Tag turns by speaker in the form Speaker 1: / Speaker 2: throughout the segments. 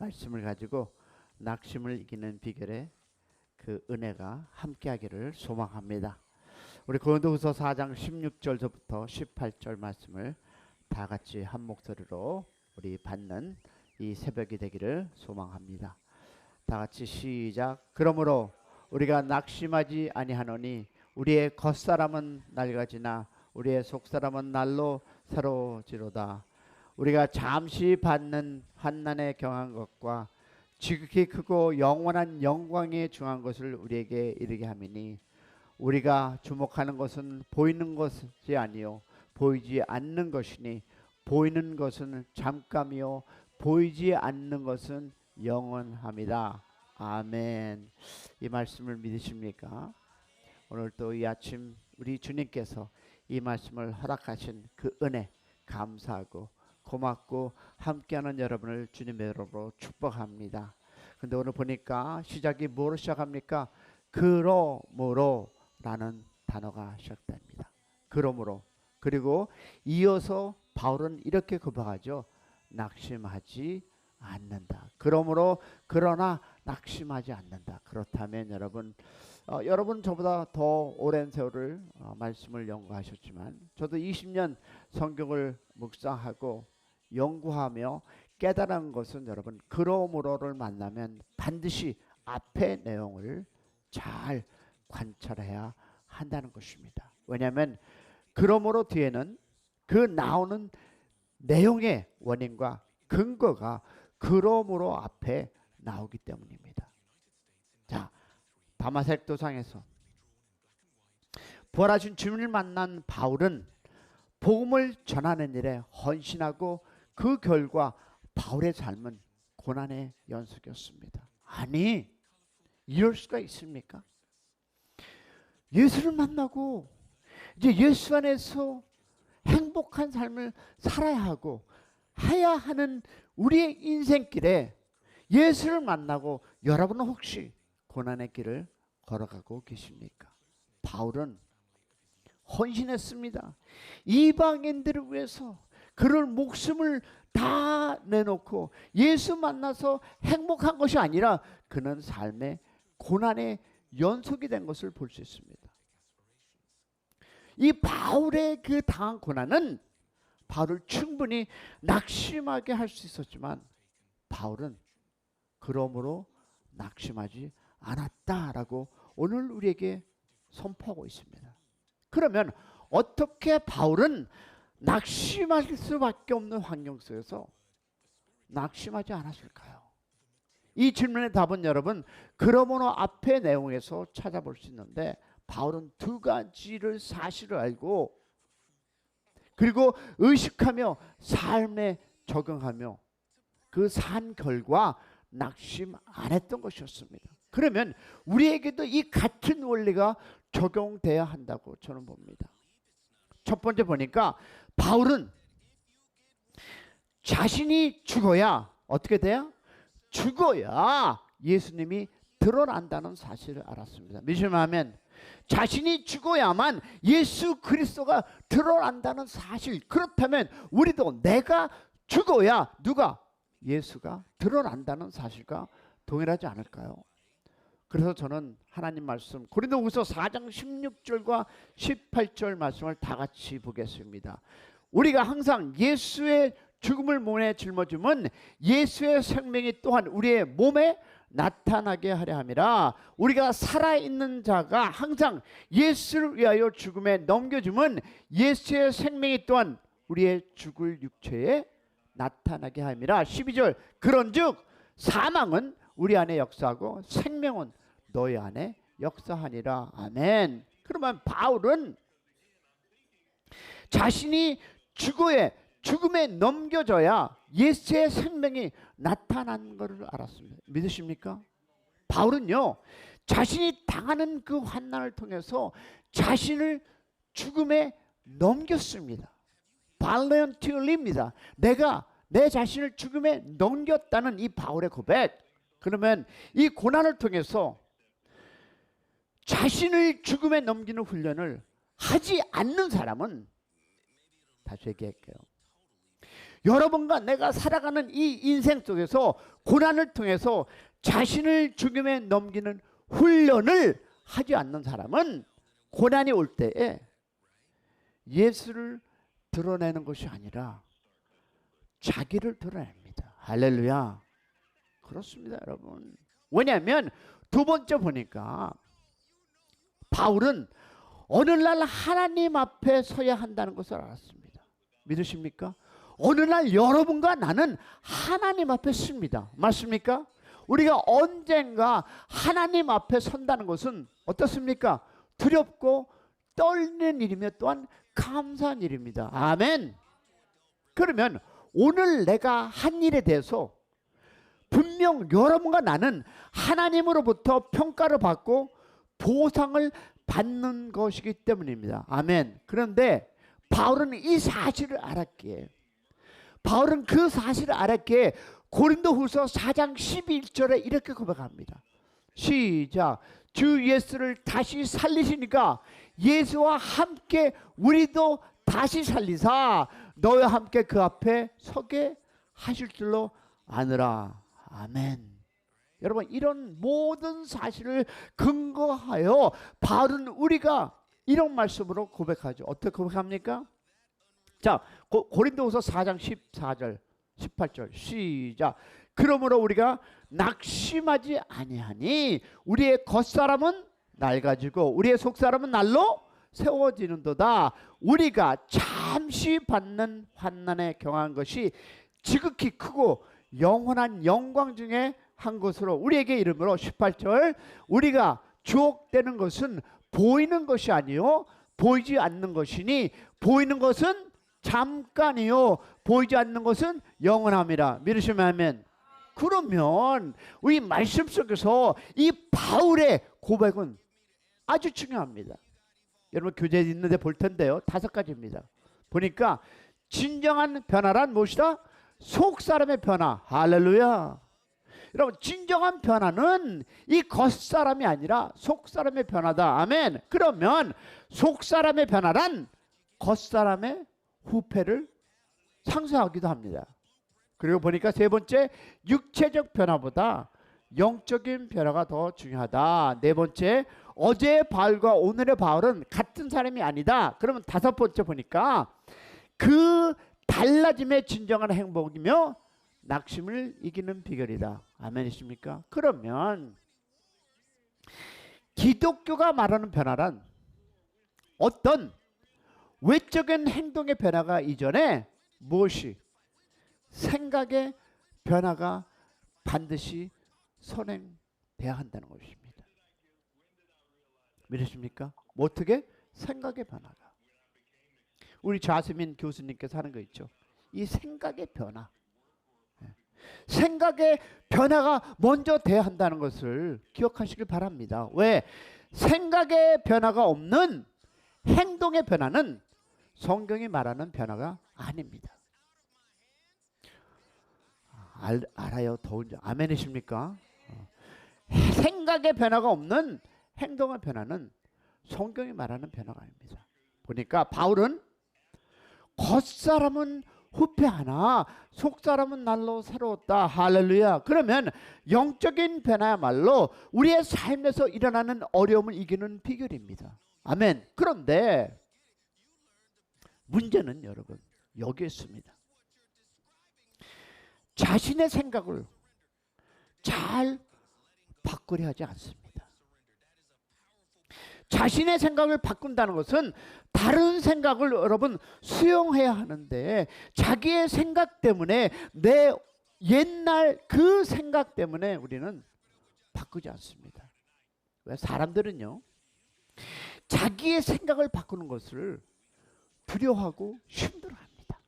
Speaker 1: 말씀을 가지고 낙심을 이기는 비결에 그 은혜가 함께하기를 소망합니다. 우리 고린도후서 4장 16절부터 18절 말씀을 다 같이 한 목소리로 우리 받는 이 새벽이 되기를 소망합니다. 다 같이 시작. 그러므로 우리가 낙심하지 아니하노니 우리의 겉사람은 낡아지나 우리의 속사람은 날로 새로워지로다. 우리가 잠시 받는 환난에 경한 것과 지극히 크고 영원한 영광에 중한 것을 우리에게 이르게 함이니 우리가 주목하는 것은 보이는 것이 아니요 보이지 않는 것이니 보이는 것은 잠깐이요 보이지 않는 것은 영원함이다. 아멘. 이 말씀을 믿으십니까? 오늘 또 이 아침 우리 주님께서 이 말씀을 허락하신 그 은혜 감사하고 고맙고 함께하는 여러분을 주님의 이름으로 축복합니다. 근데 오늘 보니까 시작이 뭐로 시작합니까? 그러므로 라는 단어가 시작됩니다. 그러므로. 그리고 이어서 바울은 이렇게 고백하죠. 낙심하지 않는다. 그러므로 그러나 낙심하지 않는다. 그렇다면 여러분 저보다 더 오랜 세월을 말씀을 연구하셨지만 저도 20년 성경을 묵상하고 연구하며 깨달은 것은 여러분 그러므로를 만나면 반드시 앞의 내용을 잘 관찰해야 한다는 것입니다. 왜냐하면 그러므로 뒤에는 그 나오는 내용의 원인과 근거가 그러므로 앞에 나오기 때문입니다. 자, 다마색 도상에서 부활하신 주님을 만난 바울은 복음을 전하는 일에 헌신하고 그 결과 바울의 삶은 고난의 연속이었습니다. 아니, 이럴 수가 있습니까? 예수를 만나고 이제 예수 안에서 행복한 삶을 살아야 하고 해야 하는 우리의 인생길에 예수를 만나고 여러분은 혹시 고난의 길을 걸어가고 계십니까? 바울은 헌신했습니다. 이방인들을 위해서 그를 목숨을 다 내놓고 예수 만나서 행복한 것이 아니라 그는 삶의 고난의 연속이 된 것을 볼 수 있습니다. 이 바울의 그 당한 고난은 바울을 충분히 낙심하게 할 수 있었지만 바울은 그러므로 낙심하지 않았다라고 오늘 우리에게 선포하고 있습니다. 그러면 어떻게 바울은 낙심할 수밖에 없는 환경 속에서 낙심하지 않았을까요? 이 질문의 답은 여러분 그러므로 앞의 내용에서 찾아볼 수 있는데 바울은 두 가지를 사실을 알고 그리고 의식하며 삶에 적용하며 그 산 결과 낙심 안 했던 것이었습니다. 그러면 우리에게도 이 같은 원리가 적용돼야 한다고 저는 봅니다. 첫 번째 보니까 바울은 자신이 죽어야 어떻게 돼요? 죽어야 예수님이 드러난다는 사실을 알았습니다. 믿으시면 자신이 죽어야만 예수 그리스도가 드러난다는 사실. 그렇다면 우리도 내가 죽어야 누가? 예수가 드러난다는 사실과 동일하지 않을까요? 그래서 저는 하나님 말씀 고린도후서 4장 16절과 18절 말씀을 다 같이 보겠습니다. 우리가 항상 예수의 죽음을 몸에 짊어지면 예수의 생명이 또한 우리의 몸에 나타나게 하려 함이라. 우리가 살아있는 자가 항상 예수를 위하여 죽음에 넘겨주면 예수의 생명이 또한 우리의 죽을 육체에 나타나게 함이라. 12절 그런즉 사망은 우리 안에 역사하고 생명은 너희 안에 역사하니라. 아멘. 그러면 바울은 자신이 죽음에 넘겨져야 예수의 생명이 나타난 것을 알았습니다. 믿으십니까? 바울은요 자신이 당하는 그 환난을 통해서 자신을 죽음에 넘겼습니다. 발렌티얼입니다. 내가 내 자신을 죽음에 넘겼다는 이 바울의 고백. 그러면 이 고난을 통해서 자신을 죽음에 넘기는 훈련을 하지 않는 사람은 다시 얘기할게요. 여러분과 내가 살아가는 이 인생 속에서 고난을 통해서 자신을 죽음에 넘기는 훈련을 하지 않는 사람은 고난이 올 때에 예수를 드러내는 것이 아니라 자기를 드러냅니다. 할렐루야. 그렇습니다, 여러분. 왜냐하면 두 번째 보니까 바울은 어느 날 하나님 앞에 서야 한다는 것을 알았습니다. 믿으십니까? 어느 날 여러분과 나는 하나님 앞에 섭니다. 맞습니까? 우리가 언젠가 하나님 앞에 선다는 것은 어떻습니까? 두렵고 떨리는 일이며 또한 감사한 일입니다. 아멘. 그러면 오늘 내가 한 일에 대해서 분명 여러분과 나는 하나님으로부터 평가를 받고 보상을 받는 것이기 때문입니다. 아멘. 그런데 바울은 이 사실을 알았기에, 바울은 그 사실을 알았기에 고린도후서 4장 11절에 이렇게 고백합니다. 시작. 주 예수를 다시 살리시니까 예수와 함께 우리도 다시 살리사 너와 함께 그 앞에 서게 하실 줄로 아느라. 아멘. 여러분, 이런 모든 사실을 근거하여 바울은 우리가 이런 말씀으로 고백하죠. 어떻게 고백합니까? 자, 고린도후서 4장 14절 18절 시작. 그러므로 우리가 낙심하지 아니하니 우리의 겉사람은 낡아지고 우리의 속사람은 날로 세워지는도다. 우리가 잠시 받는 환난에 경한 것이 지극히 크고 영원한 영광 중에 한 것으로 우리에게 이름으로 18절 우리가 주옥되는 것은 보이는 것이 아니요 보이지 않는 것이니 보이는 것은 잠깐이요 보이지 않는 것은 영원함이라. 믿으시면 아멘. 그러면 우리 말씀 속에서 이 바울의 고백은 아주 중요합니다. 여러분 교재에 있는데 볼 텐데요. 5가지입니다. 보니까 진정한 변화란 무엇이다? 속사람의 변화. 할렐루야. 여러분 진정한 변화는 이 겉사람이 아니라 속사람의 변화다. 아멘. 그러면 속사람의 변화란 겉사람의 후패를 상쇄하기도 합니다. 그리고 보니까 세 번째, 육체적 변화보다 영적인 변화가 더 중요하다. 네 번째, 어제의 바울과 오늘의 바울은 같은 사람이 아니다. 그러면 5번째 보니까 그 달라짐의 진정한 행복이며 낙심을 이기는 비결이다. 아멘이십니까? 그러면 기독교가 말하는 변화란 어떤 외적인 행동의 변화가 이전에 무엇이 생각의 변화가 반드시 선행돼야 한다는 것입니다. 믿으십니까? 어떻게? 생각의 변화가. 우리 좌수민 교수님께서 하는 거 있죠. 이 생각의 변화. 생각의 변화가 먼저 돼야 한다는 것을 기억하시길 바랍니다. 왜? 생각의 변화가 없는 행동의 변화는 성경이 말하는 변화가 아닙니다. 알아요. 더운지. 아멘이십니까? 생각의 변화가 없는 행동의 변화는 성경이 말하는 변화가 아닙니다. 보니까 바울은 겉사람은 후패하나 속사람은 날로 새로웠다. 할렐루야. 그러면 영적인 변화야말로 우리의 삶에서 일어나는 어려움을 이기는 비결입니다. 아멘. 그런데 문제는 여러분 여기 있습니다. 자신의 생각을 잘 바꾸려 하지 않습니다. 자신의 생각을 바꾼다는 것은 다른 생각을 여러분 수용해야 하는데 자기의 생각 때문에 내 옛날 그 생각 때문에 우리는 바꾸지 않습니다. 왜? 사람들은요 자기의 생각을 바꾸는 것을 두려워하고 힘들어합니다.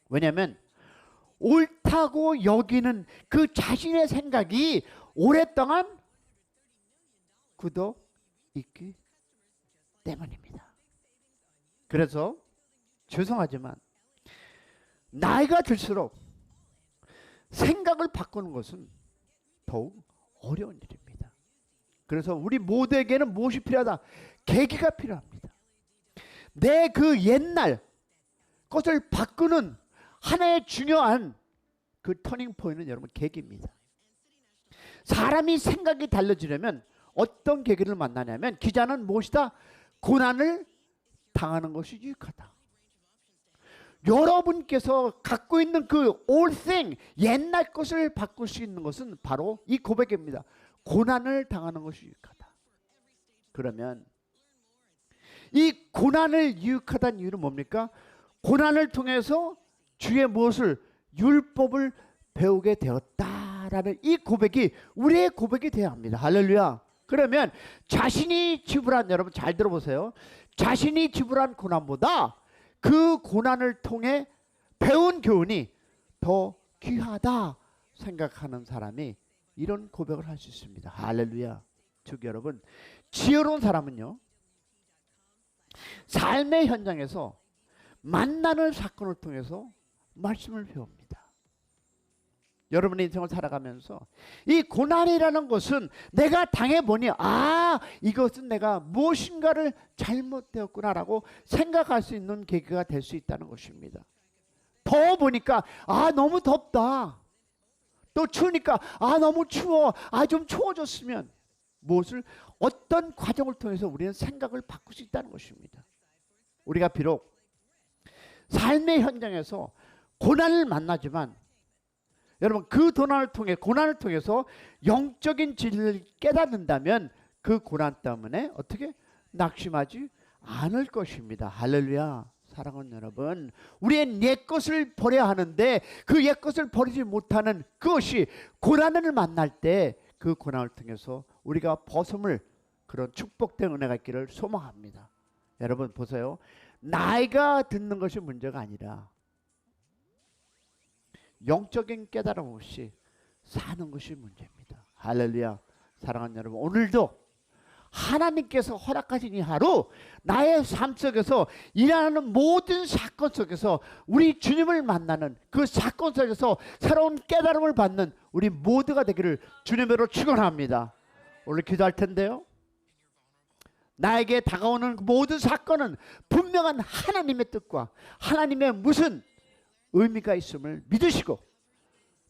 Speaker 1: 왜냐하면 옳다고 여기는 그 자신의 생각이 오랫동안 굳어 있기 때문입니다. 그래서 죄송하지만 나이가 들수록 생각을 바꾸는 것은 더욱 어려운 일입니다. 그래서 우리 모두에게는 무엇이 필요하다? 계기가 필요합니다. 내 그 옛날 것을 바꾸는 하나의 중요한 그 터닝 포인트는 여러분 계기입니다. 사람이 생각이 달라지려면 어떤 계기를 만나냐면 기자는 무엇이다? 고난을 당하는 것이 유익하다. 여러분께서 갖고 있는 그 old thing, 옛날 것을 바꿀 수 있는 것은 바로 이 고백입니다. 고난을 당하는 것이 유익하다. 그러면 이 고난을 유익하다는 이유는 뭡니까? 고난을 통해서 주의 무엇을? 율법을 배우게 되었다라는 이 고백이 우리의 고백이 되어야 합니다. 할렐루야. 그러면 자신이 지불한, 여러분 잘 들어보세요. 자신이 지불한 고난보다 그 고난을 통해 배운 교훈이 더 귀하다 생각하는 사람이 이런 고백을 할 수 있습니다. 할렐루야. 즉 여러분, 지혜로운 사람은요, 삶의 현장에서 만나는 사건을 통해서 말씀을 배웁니다. 여러분의 인생을 살아가면서 이 고난이라는 것은 내가 당해보니 이것은 내가 무엇인가를 잘못되었구나라고 생각할 수 있는 계기가 될 수 있다는 것입니다. 더워 보니까 너무 덥다. 또 추우니까 너무 추워. 좀 추워졌으면 무엇을 어떤 과정을 통해서 우리는 생각을 바꿀 수 있다는 것입니다. 우리가 비록 삶의 현장에서 고난을 만나지만 여러분 그 고난을 통해서 영적인 진리를 깨닫는다면 그 고난 때문에 어떻게 낙심하지 않을 것입니다. 할렐루야. 사랑하는 여러분, 우리의 옛것을 버려야 하는데 그 옛것을 버리지 못하는 그것이 고난을 만날 때 그 고난을 통해서 우리가 벗음을 그런 축복된 은혜가 있기를 소망합니다. 여러분 보세요. 나이가 듣는 것이 문제가 아니라 영적인 깨달음 없이 사는 것이 문제입니다. 할렐루야. 사랑하는 여러분, 오늘도 하나님께서 허락하신 이 하루 나의 삶 속에서 일어나는 모든 사건 속에서 우리 주님을 만나는 그 사건 속에서 새로운 깨달음을 받는 우리 모두가 되기를 주님으로 축원합니다. 오늘 기도할 텐데요, 나에게 다가오는 모든 사건은 분명한 하나님의 뜻과 하나님의 무슨 의미가 있음을 믿으시고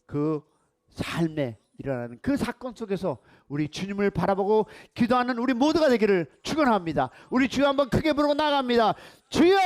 Speaker 1: 그 삶에 일어나는 그 사건 속에서 우리 주님을 바라보고 기도하는 우리 모두가 되기를 축원합니다. 우리 주여 한번 크게 부르고 나갑니다. 주여!